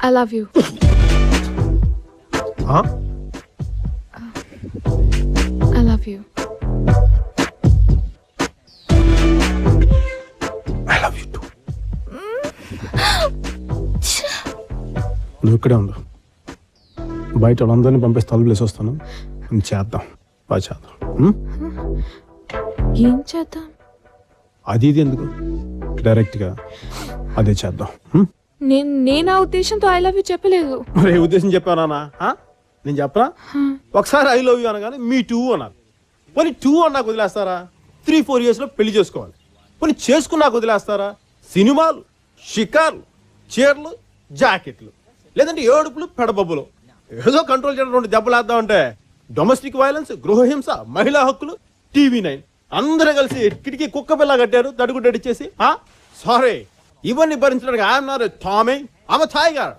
I love you. I love you. I love you two. నువ్వు ఇక్కడే ఉండు, బయట వాళ్ళందరినీ పంపిస్తే తలుపులు వేసి వస్తాను. చేద్దాం, బాగా చేద్దాం. ఏం చేద్దాం? అది ఇది ఎందుకు, డైరెక్ట్గా అదే చేద్దాం. నేను ఆ ఉద్దేశంతో ఐ లవ్ యూ చెప్పలేదు. మరి ఏ ఉద్దేశం చెప్పానా? నేను చెప్పరా? ఒకసారి ఐ లవ్ యూ అనగానే మీ టూ అన్నారు. పోనీ టూ అన్నాకు వదిలేస్తారా? 3-4 yearsలో పెళ్లి చేసుకోవాలి. పోనీ చేసుకున్నాక వదిలేస్తారా? సినిమాలు, షికార్లు, చీరలు, జాకెట్లు, లేదంటే ఏడుపులు, పెడబబ్బులు, ఏదో కంట్రోల్ చేయడం 2 దెబ్బలు వేద్దామంటే డొమెస్టిక్ వైలెన్స్, గృహహింస, మహిళా హక్కులు, TV9 అందరూ కలిసి కిటికీ కుక్క పిల్ల కట్టారు దడుగుడ్డడిచ్చేసి. సారీ, ఇవన్నీ భరించడానికి I'm not a Tommy, I'm a tiger.